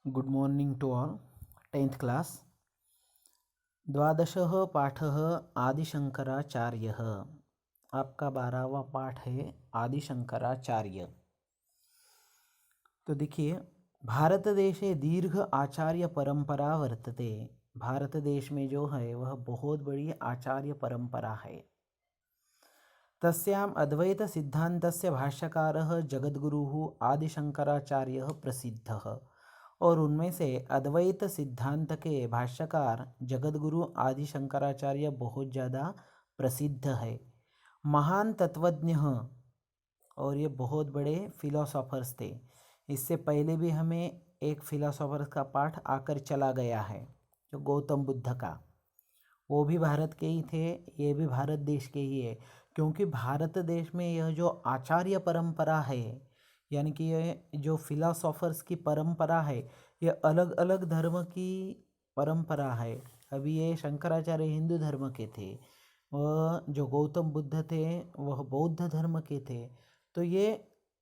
Good morning to all. 10th class. द्वादशः पाठः आदिशंकराचार्यः। आपका 12वां पाठ है आदिशंकराचार्य। तो देखिए, भारत देशे दीर्घ आचार्य परंपरा वर्तते। भारत देश में जो है वह बहुत बड़ी आचार्य परंपरा है। तस्याम अद्वैत सिद्धांतस्य भाष्यकारः जगद्गुरुः आदिशंकराचार्यः प्रसिद्धः। और उनमें से अद्वैत सिद्धांत के भाष्यकार जगद्गुरु आदि शंकराचार्य बहुत ज़्यादा प्रसिद्ध है। महान तत्वज्ञ और ये बहुत बड़े फिलोसोफर्स थे। इससे पहले भी हमें एक फिलोसोफर्स का पाठ आकर चला गया है, जो गौतम बुद्ध का। वो भी भारत के ही थे, ये भी भारत देश के ही है। क्योंकि भारत देश में यह जो आचार्य परंपरा है, यानी कि ये जो फिलोसोफर्स की परंपरा है, ये अलग अलग धर्म की परंपरा है। अभी ये शंकराचार्य हिंदू धर्म के थे, वह जो गौतम बुद्ध थे वह बौद्ध धर्म के थे। तो ये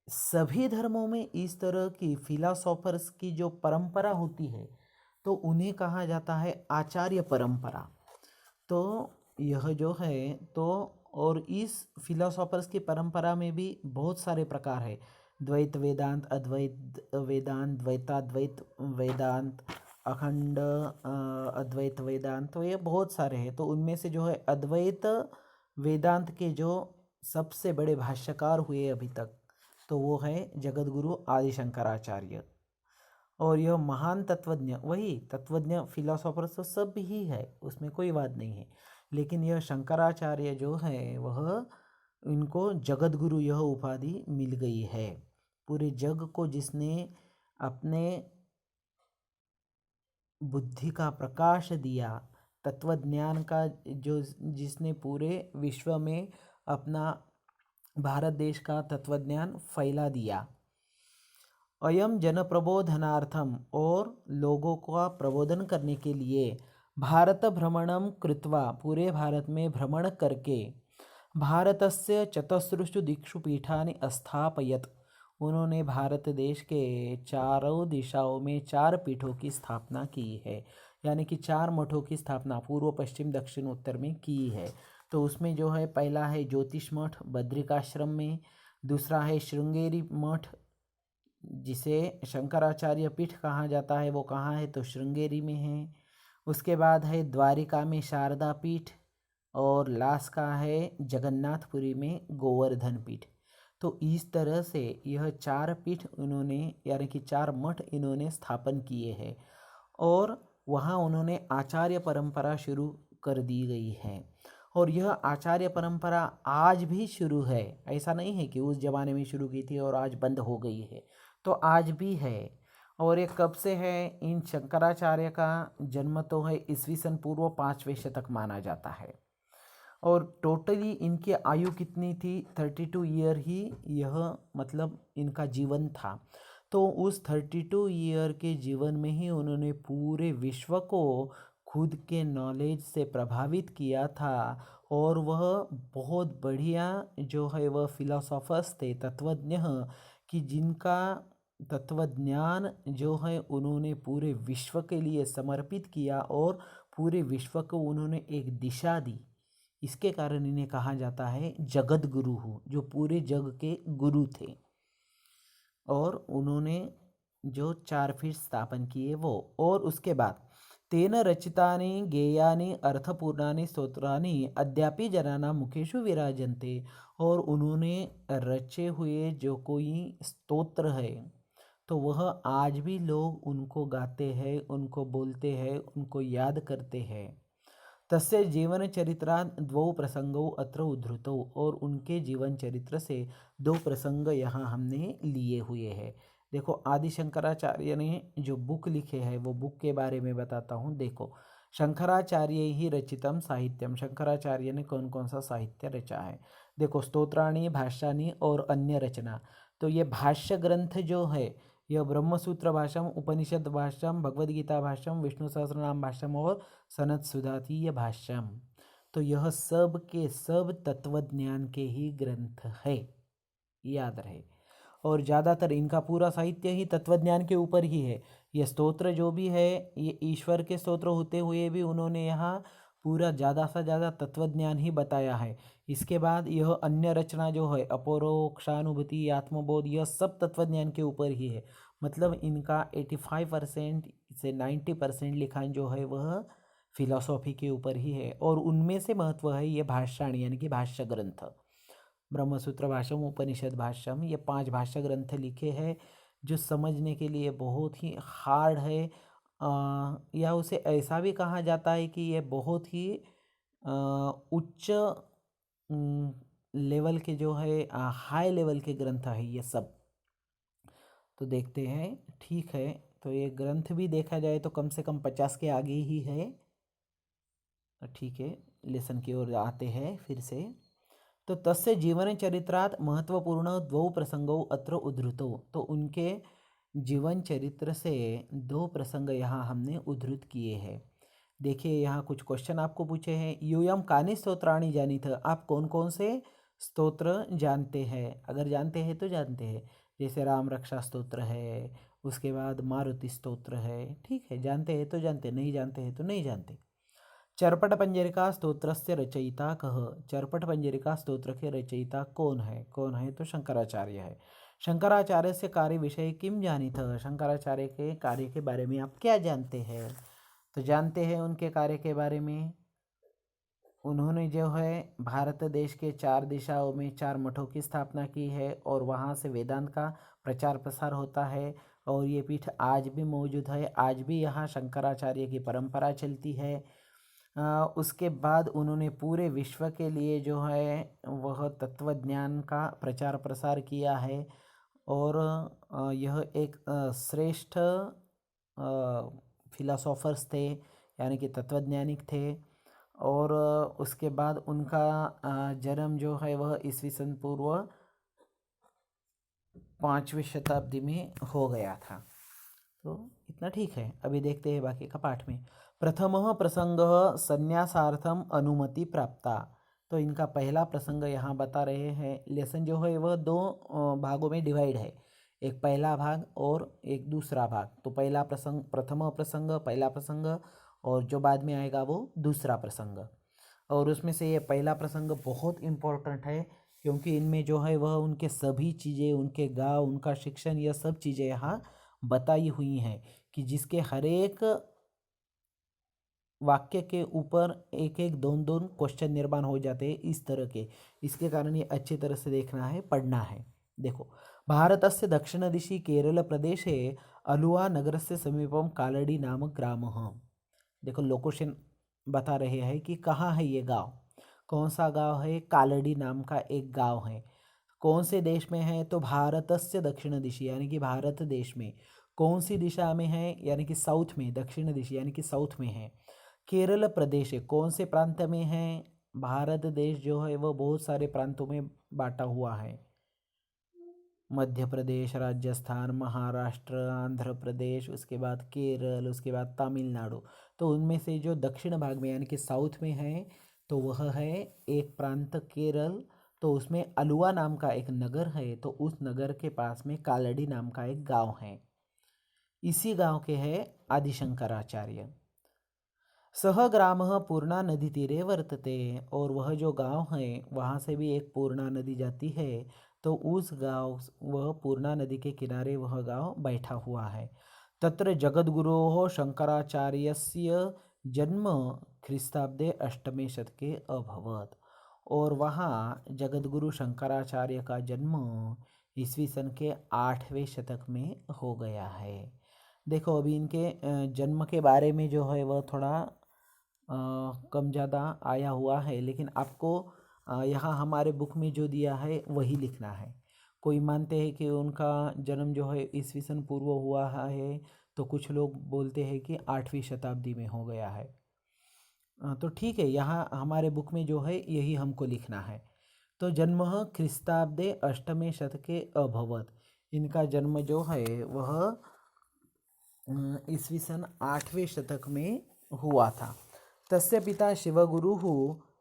सभी धर्मों में इस तरह की फिलोसोफर्स की जो परंपरा होती है, तो उन्हें कहा जाता है आचार्य परंपरा। तो यह जो है तो और इस फिलोसोफर्स की परंपरा में भी बहुत सारे प्रकार है। द्वैत वेदांत, अद्वैत वेदांत, द्वैताद्वैत वेदांत, अखंड अद्वैत वेदांत, तो ये बहुत सारे हैं। तो उनमें से जो है अद्वैत वेदांत के जो सबसे बड़े भाष्यकार हुए अभी तक, तो वो है जगद्गुरु आदि शंकराचार्य। और यह महान तत्वज्ञ, वही तत्वज्ञ फिलोसोफर्स तो सब ही है, उसमें कोई बात नहीं है। लेकिन यह शंकराचार्य जो है वह, इनको जगद्गुरु यह उपाधि मिल गई है। पूरे जग को जिसने अपने बुद्धि का प्रकाश दिया, तत्वज्ञान का जो जिसने पूरे विश्व में अपना भारत देश का तत्वज्ञान फैला दिया। अयम जन प्रबोधनार्थम, और लोगों का प्रबोधन करने के लिए भारत भ्रमणम कृत्वा, पूरे भारत में भ्रमण करके भारतस्य चतस्रुषु दिक्षु पीठानि स्थापयत, उन्होंने भारत देश के चारों दिशाओं में 4 पीठों की स्थापना की है। यानी कि 4 मठों की स्थापना पूर्व पश्चिम दक्षिण उत्तर में की है। तो उसमें जो है पहला है ज्योतिष मठ बद्रिकाश्रम में, दूसरा है श्रृंगेरी मठ जिसे शंकराचार्य पीठ कहा जाता है, वो कहाँ है तो श्रृंगेरी में है। उसके बाद है द्वारिका में शारदा पीठ, और लास्ट का है जगन्नाथपुरी में गोवर्धन पीठ। तो इस तरह से यह 4 पीठ उन्होंने, यानी कि 4 मठ इन्होंने स्थापन किए हैं। और वहाँ उन्होंने आचार्य परंपरा शुरू कर दी गई है। और यह आचार्य परंपरा आज भी शुरू है, ऐसा नहीं है कि उस जमाने में शुरू की थी और आज बंद हो गई है, तो आज भी है। और ये कब से है? इन शंकराचार्य का जन्म तो है ईस्वी सन पूर्व 5वें शतक माना जाता है। और टोटली इनकी आयु कितनी थी? 32 ईयर ही यह मतलब इनका जीवन था। तो उस 32 ईयर के जीवन में ही उन्होंने पूरे विश्व को खुद के नॉलेज से प्रभावित किया था। और वह बहुत बढ़िया जो है वह फिलोसोफर्स थे, तत्वज्ञ, कि जिनका तत्वज्ञान जो है उन्होंने पूरे विश्व के लिए समर्पित किया और पूरे विश्व को उन्होंने एक दिशा दी। इसके कारण इन्हें कहा जाता है जगत गुरु, जो पूरे जग के गुरु थे। और उन्होंने जो 4 पीठ स्थापन किए वो, और उसके बाद तेन रचितानि गेयानि अर्थपूर्णानि स्तोत्रानि अद्यापि जनानां मुखेषु विराजन्ते। और उन्होंने रचे हुए जो कोई स्तोत्र है, तो वह आज भी लोग उनको गाते हैं, उनको बोलते हैं, उनको याद करते हैं। तस्य जीवन चरित्रात् 2 प्रसंगों अत्र उद्धृतौ, और उनके जीवन चरित्र से 2 प्रसंग यहाँ हमने लिए हुए हैं। देखो, आदि शंकराचार्य ने जो बुक लिखे हैं वो बुक के बारे में बताता हूँ। देखो, शंकराचार्य ही रचितम साहित्यम, शंकराचार्य ने कौन कौन सा साहित्य रचा है? देखो, स्तोत्राणी, भाष्यानी और अन्य रचना। तो ये भाष्य ग्रंथ जो है, यह ब्रह्मसूत्र भाष्यम, उपनिषद भाष्यम, भगवद गीता भाष्यम, विष्णु सहस्रनाम भाष्यम और सनत सुधातीय भाष्यम। तो यह सब के सब तत्वज्ञान के ही ग्रंथ है, याद रहे। और ज़्यादातर इनका पूरा साहित्य ही तत्वज्ञान के ऊपर ही है। ये स्तोत्र जो भी है ये ईश्वर के स्तोत्र होते हुए भी उन्होंने यहाँ पूरा ज़्यादा से ज़्यादा तत्वज्ञान ही बताया है। इसके बाद यह अन्य रचना जो है अपरोक्षानुभूति, आत्मबोध, यह सब तत्वज्ञान के ऊपर ही है। मतलब इनका 85% से 90% लिखान जो है वह फिलॉसॉफी के ऊपर ही है। और उनमें से महत्व है ये भाष्याणी यानी कि भाष्य ग्रंथ, ब्रह्मसूत्र भाष्यम, उपनिषद भाष्यम, ये 5 भाष्य ग्रंथ लिखे हैं जो समझने के लिए बहुत ही हार्ड है। या उसे ऐसा भी कहा जाता है कि ये बहुत ही उच्च लेवल के जो है हाई लेवल के ग्रंथ है ये सब। तो देखते हैं, ठीक है। तो ये ग्रंथ भी देखा जाए तो कम से कम 50 के आगे ही है। ठीक है, लेसन की ओर आते हैं फिर से। तो तस्य जीवन चरित्रात् महत्वपूर्ण द्वौ प्रसंगौ अत्र उद्धृतौ। तो उनके जीवन चरित्र से 2 प्रसंग यहाँ हमने उद्धृत किए हैं। देखिए यहाँ कुछ क्वेश्चन आपको पूछे हैं। यूयम कानि स्तोत्राणि जानीथ, आप कौन कौन से स्तोत्र जानते हैं? अगर जानते हैं तो जानते हैं, जैसे राम रक्षा स्तोत्र है, उसके बाद मारुति स्तोत्र है। ठीक है, जानते हैं तो जानते, नहीं जानते हैं तो नहीं जानते। चरपट पंजरिका स्तोत्रस्य रचयिता कह, चरपट पंजरिका स्तोत्र के रचयिता कौन है? कौन है? तो शंकराचार्य है। शंकराचार्य से कार्य विषय किम जानीथ, शंकराचार्य के कार्य के बारे में आप क्या जानते हैं? तो जानते हैं उनके कार्य के बारे में, उन्होंने जो है भारत देश के 4 दिशाओं में 4 मठों की स्थापना की है और वहाँ से वेदांत का प्रचार प्रसार होता है। और ये पीठ आज भी मौजूद है, आज भी यहाँ शंकराचार्य की परंपरा चलती है। उसके बाद उन्होंने पूरे विश्व के लिए जो है वह तत्वज्ञान का प्रचार प्रसार किया है। और यह एक श्रेष्ठ फिलोसोफर्स थे, यानी कि तत्वज्ञानिक थे। और उसके बाद उनका जन्म जो है वह ईस्वी सन पूर्व 5वीं शताब्दी में हो गया था। तो इतना ठीक है। अभी देखते हैं बाकी का पाठ में। प्रथमः प्रसंगः संन्यासार्थम अनुमति प्राप्ता। तो इनका पहला प्रसंग यहाँ बता रहे हैं। लेसन जो है वह 2 भागों में डिवाइड है, एक पहला भाग और एक दूसरा भाग। तो पहला प्रसंग प्रथम प्रसंग, पहला प्रसंग, और जो बाद में आएगा वो दूसरा प्रसंग। और उसमें से ये पहला प्रसंग बहुत इम्पोर्टेंट है, क्योंकि इनमें जो है वह उनके सभी चीज़ें, उनके गाँव, उनका शिक्षण, यह सब चीज़ें यहाँ बताई हुई हैं कि जिसके हर एक वाक्य के ऊपर एक एक दोन दोन क्वेश्चन निर्माण हो जाते हैं इस तरह के। इसके कारण ये अच्छी तरह से देखना है, पढ़ना है। देखो, भारतस्य दक्षिण दिशि केरल प्रदेशे अलुवा नगरस्य समीपम कालडी नामक ग्रामः। देखो लोकेशन बता रहे हैं कि कहाँ है ये गांव, कौन सा गांव है? कालडी नाम का एक गांव है। कौन से देश में है? तो भारतस्य दक्षिण दिशि यानी कि भारत देश में। कौन सी दिशा में है? यानी कि साउथ में, दक्षिण दिशा यानी कि साउथ में है। केरल प्रदेश है, कौन से प्रांत में है? भारत देश जो है वह बहुत सारे प्रांतों में बांटा हुआ है, मध्य प्रदेश, राजस्थान, महाराष्ट्र, आंध्र प्रदेश, उसके बाद केरल, उसके बाद तमिलनाडु। तो उनमें से जो दक्षिण भाग में यानी कि साउथ में है तो वह है एक प्रांत केरल। तो उसमें अलुवा नाम का एक नगर है, तो उस नगर के पास में कालड़ी नाम का एक गांव है। इसी गांव के है आदि शंकराचार्य। सह ग्रामः पूर्णा नदी तीरे वर्तते। और वह जो गांव है वहाँ से भी एक पूर्णा नदी जाती है, तो उस गांव, वह पूर्णा नदी के किनारे वह गांव बैठा हुआ है। तत्र जगद्गुरोः शंकराचार्यस्य जन्म ख्रीस्ताब्दे 8वें शतके अभवत्। और वहाँ जगद्गुरु शंकराचार्य का जन्म ईस्वी सन के 8वें शतक में हो गया है। देखो अभी इनके जन्म के बारे में जो है वह थोड़ा कम ज़्यादा आया हुआ है, लेकिन आपको यहाँ हमारे बुक में जो दिया है वही लिखना है। कोई मानते हैं कि उनका जन्म जो है ईस्वी सन पूर्व हुआ है, तो कुछ लोग बोलते हैं कि 8वीं शताब्दी में हो गया है। तो ठीक है, यहाँ हमारे बुक में जो है यही हमको लिखना है। तो जन्म ख्रीस्ताब्दे 8वें शतके अभवत्। इनका जन्म जो है वह ईस्वी सन 8वें शतक में हुआ था। तस्य पिता शिवगुरुः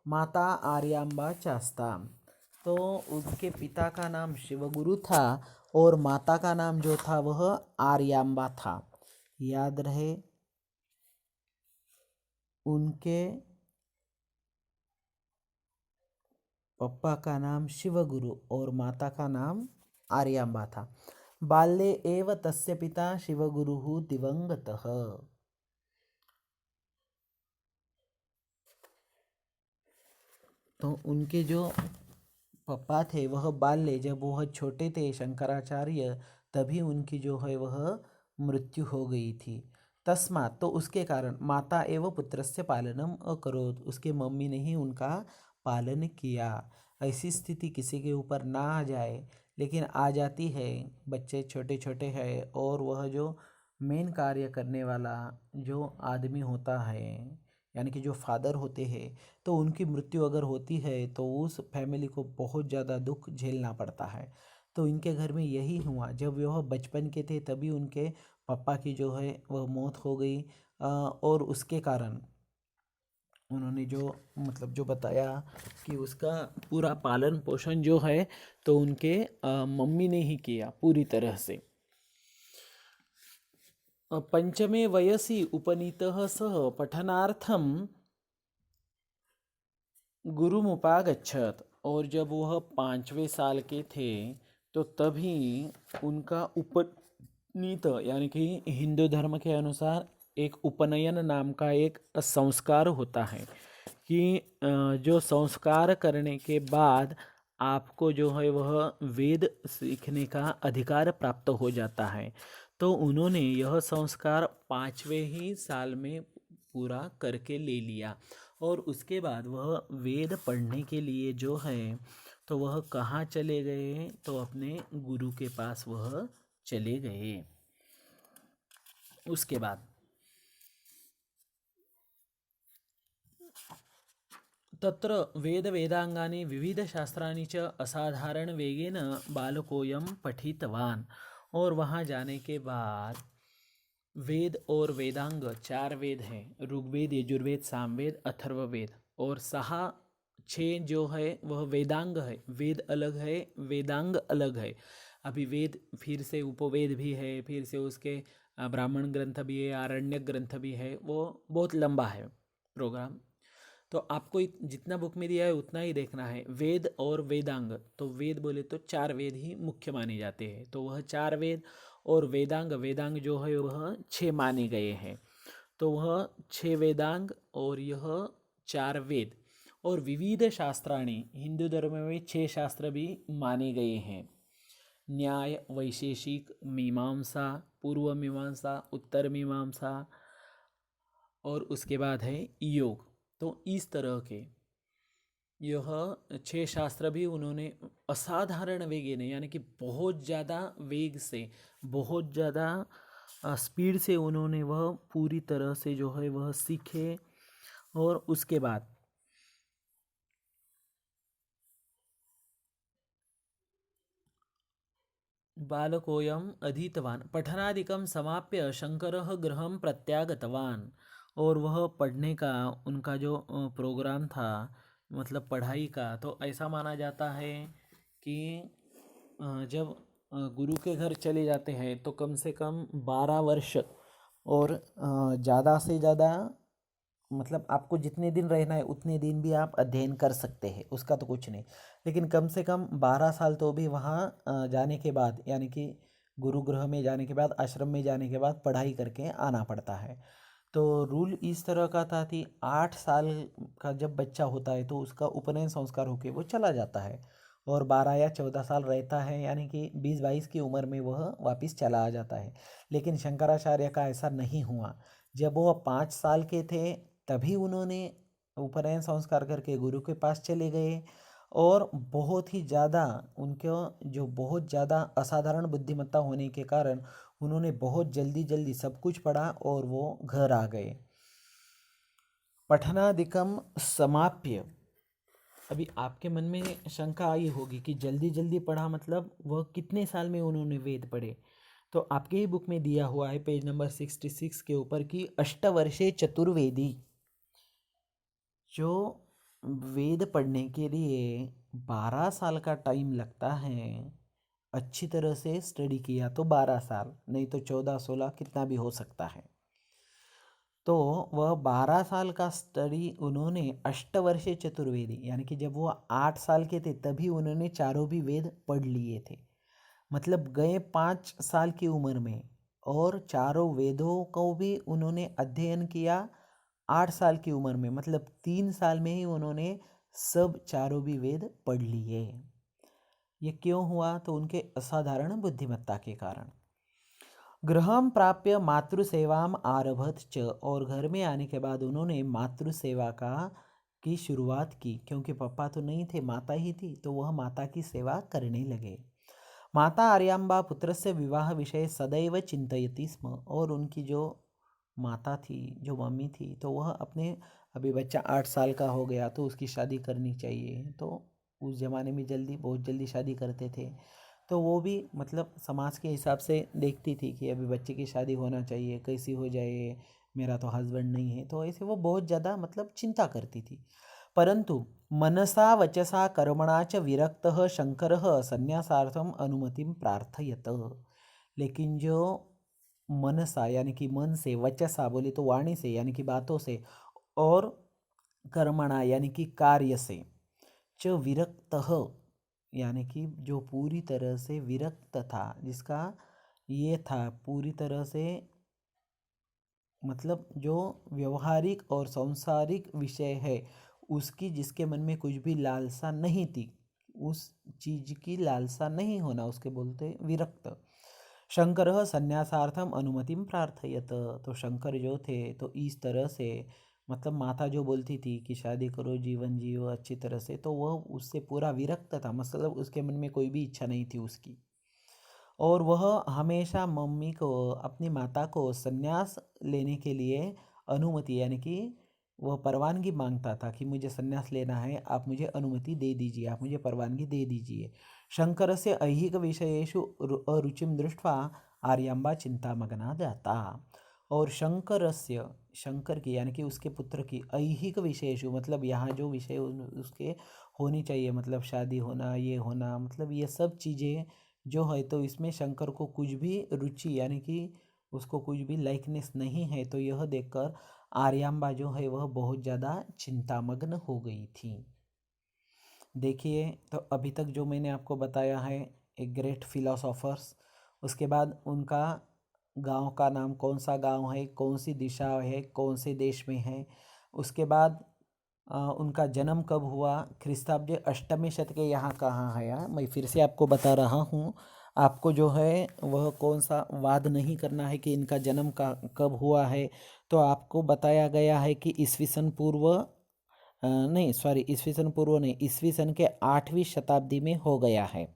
माता आर्यांबा चास्ता। तो उनके पिता का नाम शिवगुरु था और माता का नाम जो था वह आर्यांबा था। याद रहे, उनके पप्पा का नाम शिवगुरु और माता का नाम आर्यांबा था। बाल्ये एव तस्य पिता शिवगुरुः दिवंगतः। तो उनके जो पापा थे वह बाल्य, जब वह छोटे थे शंकराचार्य, तभी उनकी जो है वह मृत्यु हो गई थी। तस्मात्, तो उसके कारण, माता एवं पुत्रस्य पालनम अकरोत्, उसके मम्मी ने ही उनका पालन किया। ऐसी स्थिति किसी के ऊपर ना आ जाए, लेकिन आ जाती है। बच्चे छोटे छोटे हैं और वह जो मेन कार्य करने वाला जो आदमी होता है, यानी कि जो फादर होते हैं, तो उनकी मृत्यु अगर होती है तो उस फैमिली को बहुत ज़्यादा दुख झेलना पड़ता है। तो इनके घर में यही हुआ। जब वह बचपन के थे तभी उनके पापा की जो है वह मौत हो गई। और उसके कारण उन्होंने जो मतलब जो बताया कि उसका पूरा पालन पोषण जो है तो उनके मम्मी ने ही किया पूरी तरह से। पंचमे वयसि उपनीतः सः पठनार्थं गुरुमुपागच्छत्, और जब वह 5वें साल के थे तो तभी उनका उपनीत, यानी कि हिंदू धर्म के अनुसार एक उपनयन नाम का एक संस्कार होता है कि जो संस्कार करने के बाद आपको जो है वह वेद सीखने का अधिकार प्राप्त हो जाता है। तो उन्होंने यह संस्कार 5वें ही साल में पूरा करके ले लिया। और उसके बाद वह वेद पढ़ने के लिए जो है तो वह कहाँ चले गए, तो अपने गुरु के पास वह चले गए। उसके बाद तत्र वेद वेदांगानि विविध शास्त्राणि च असाधारण वेगेन बालकोयम पठितवान। और वहाँ जाने के बाद वेद और वेदांग 4 वेद हैं, ऋग्वेद, यजुर्वेद, सामवेद, अथर्ववेद, और 6 जो है वह वेदांग है। वेद अलग है, वेदांग अलग है। अभी वेद फिर से उपवेद भी है, फिर से उसके ब्राह्मण ग्रंथ भी है, आरण्यक ग्रंथ भी है, वो बहुत लंबा है प्रोग्राम। तो आपको जितना बुक में दिया है उतना ही देखना है। वेद और वेदांग, तो वेद बोले तो 4 वेद ही मुख्य माने जाते हैं, तो वह 4 वेद और वेदांग, वेदांग जो है वह 6 माने गए हैं। तो वह 6 वेदांग और यह 4 वेद और विविध शास्त्राणी, हिंदू धर्म में 6 शास्त्र भी माने गए हैं। न्याय, वैशेषिक, मीमांसा, पूर्व मीमांसा, उत्तर मीमांसा, और उसके बाद है योग। तो इस तरह के यह 6 शास्त्र भी उन्होंने असाधारण वेग ने, यानी कि बहुत ज़्यादा वेग से, बहुत ज़्यादा स्पीड से उन्होंने वह पूरी तरह से जो है वह सीखे। और उसके बाद बालकोऽयम् अधीतवान् पठनादिकं समाप्य शंकरः गृहं प्रत्यागतवान्। और वह पढ़ने का उनका जो प्रोग्राम था, मतलब पढ़ाई का, तो ऐसा माना जाता है कि जब गुरु के घर चले जाते हैं तो कम से कम 12 वर्ष और ज़्यादा से ज़्यादा, मतलब आपको जितने दिन रहना है उतने दिन भी आप अध्ययन कर सकते हैं, उसका तो कुछ नहीं। लेकिन कम से कम 12 साल तो भी वहाँ जाने के बाद, यानी कि गुरुगृह में जाने के बाद, आश्रम में जाने के बाद पढ़ाई करके आना पड़ता है। तो रूल इस तरह का था कि 8 साल का जब बच्चा होता है तो उसका उपनयन संस्कार होके वो चला जाता है, और 12 या 14 साल रहता है, यानी कि 20-22 की उम्र में वह वापस चला आ जाता है। लेकिन शंकराचार्य का ऐसा नहीं हुआ। जब वह 5 साल के थे तभी उन्होंने उपनयन संस्कार करके गुरु के पास चले गए। और बहुत ही ज़्यादा उनके जो बहुत ज़्यादा असाधारण बुद्धिमत्ता होने के कारण उन्होंने बहुत जल्दी जल्दी सब कुछ पढ़ा और वो घर आ गए। पठनादिकम समाप्य, अभी आपके मन में शंका आई होगी कि जल्दी जल्दी पढ़ा मतलब वह कितने साल में उन्होंने वेद पढ़े। तो आपके ही बुक में दिया हुआ है पेज नंबर 66 के ऊपर कि अष्टवर्षे चतुर्वेदी। जो वेद पढ़ने के लिए 12 साल का टाइम लगता है, अच्छी तरह से स्टडी किया तो 12 साल, नहीं तो 14-16 कितना भी हो सकता है। तो वह 12 साल का स्टडी उन्होंने अष्टवर्षे चतुर्वेदी, यानी कि जब वो 8 साल के थे तभी उन्होंने चारों भी वेद पढ़ लिए थे। मतलब गए 5 साल की उम्र में, और चारों वेदों को भी उन्होंने अध्ययन किया 8 साल की उम्र में। मतलब 3 साल में ही उन्होंने सब चारों भी वेद पढ़ लिए। ये क्यों हुआ? तो उनके असाधारण बुद्धिमत्ता के कारण। गृहम प्राप्य मातृसेवाम आरभत च, और घर में आने के बाद उन्होंने मातृसेवा की शुरुआत की, क्योंकि पापा तो नहीं थे, माता ही थी, तो वह माता की सेवा करने लगे। माता आर्यांबा पुत्रस्य विवाह विषय सदैव चिंतयति स्म, और उनकी जो माता थी, जो मम्मी थी, तो वह अपने, अभी बच्चा 8 साल का हो गया तो उसकी शादी करनी चाहिए, तो उस ज़माने में बहुत जल्दी शादी करते थे। तो वो भी मतलब समाज के हिसाब से देखती थी कि अभी बच्चे की शादी होना चाहिए, कैसी हो जाए, मेरा तो हस्बैंड नहीं है, तो ऐसे वो बहुत ज़्यादा मतलब चिंता करती थी। परंतु मनसा वचसा कर्मणा च विरक्तः शंकरः संन्यासार्थम अनुमतिम प्रार्थयत। लेकिन जो मनसा यानी कि मन से, वचसा बोले तो वाणी से यानी कि बातों से, और कर्मणा यानी कि कार्य से, च विरक्तः यानी कि जो पूरी तरह से विरक्त था, जिसका ये था पूरी तरह से, मतलब जो व्यवहारिक और सांसारिक विषय है उसकी जिसके मन में कुछ भी लालसा नहीं थी, उस चीज की लालसा नहीं होना, उसके बोलते विरक्त। शंकर संन्यासार्थम अनुमतिम प्रार्थयत, तो शंकर जो थे तो इस तरह से, मतलब माता जो बोलती थी कि शादी करो, जीवन जियो अच्छी तरह से, तो वह उससे पूरा विरक्त था, मतलब उसके मन में कोई भी इच्छा नहीं थी उसकी। और वह हमेशा मम्मी को, अपनी माता को संन्यास लेने के लिए अनुमति यानी कि वह परवानगी मांगता था कि मुझे संन्यास लेना है, आप मुझे अनुमति दे दीजिए, आप मुझे परवानगी दे दीजिए। शंकर से ऐहिक विषयेषु रुचिम दृष्ट्वा आर्यांबा चिंतामग्ना जाता। और शंकर की यानी कि उसके पुत्र की ऐहिक विषयेषु, मतलब यहाँ जो विषय उसके होनी चाहिए, मतलब शादी होना, ये होना, मतलब ये सब चीज़ें जो है, तो इसमें शंकर को कुछ भी रुचि यानी कि उसको कुछ भी लाइकनेस नहीं है, तो यह देखकर आर्यांबा जो है वह बहुत ज़्यादा चिंतामग्न हो गई थी। देखिए, तो अभी तक जो मैंने आपको बताया है एक ग्रेट फिलोसोफर्स, उसके बाद उनका गांव का नाम कौन सा गांव है, कौन सी दिशा है, कौन से देश में है, उसके बाद उनका जन्म कब हुआ, ख्रीस्ताब्द 8वें शतक के यहाँ कहाँ है। मैं फिर से आपको बता रहा हूँ, आपको जो है वह कौन सा वाद नहीं करना है कि इनका जन्म का कब हुआ है। तो आपको बताया गया है कि ईस्वी सन पूर्व नहीं सॉरी ईस्वी सन पूर्व नहीं, ईस्वी सन के 8वीं शताब्दी में हो गया है।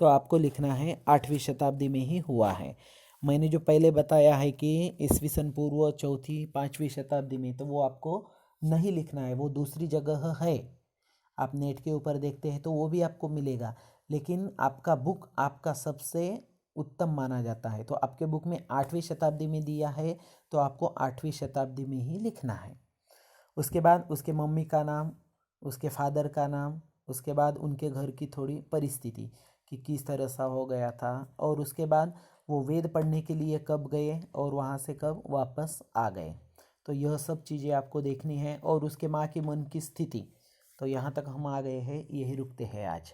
तो आपको लिखना है 8वीं शताब्दी में ही हुआ है। मैंने जो पहले बताया है कि ईस्वी सन पूर्व 4वीं 5वीं शताब्दी में, तो वो आपको नहीं लिखना है, वो दूसरी जगह है। आप नेट के ऊपर देखते हैं तो वो भी आपको मिलेगा, लेकिन आपका बुक आपका सबसे उत्तम माना जाता है, तो आपके बुक में 8वीं शताब्दी में दिया है, तो आपको 8वीं शताब्दी में ही लिखना है। उसके बाद उसके मम्मी का नाम, उसके फादर का नाम, उसके बाद उनके घर की थोड़ी परिस्थिति कि किस तरह सा हो गया था, और उसके बाद वो वेद पढ़ने के लिए कब गए और वहाँ से कब वापस आ गए। तो यह सब चीज़ें आपको देखनी है, और उसके माँ की मन की स्थिति। तो यहाँ तक हम आ गए हैं, यही रुकते हैं आज।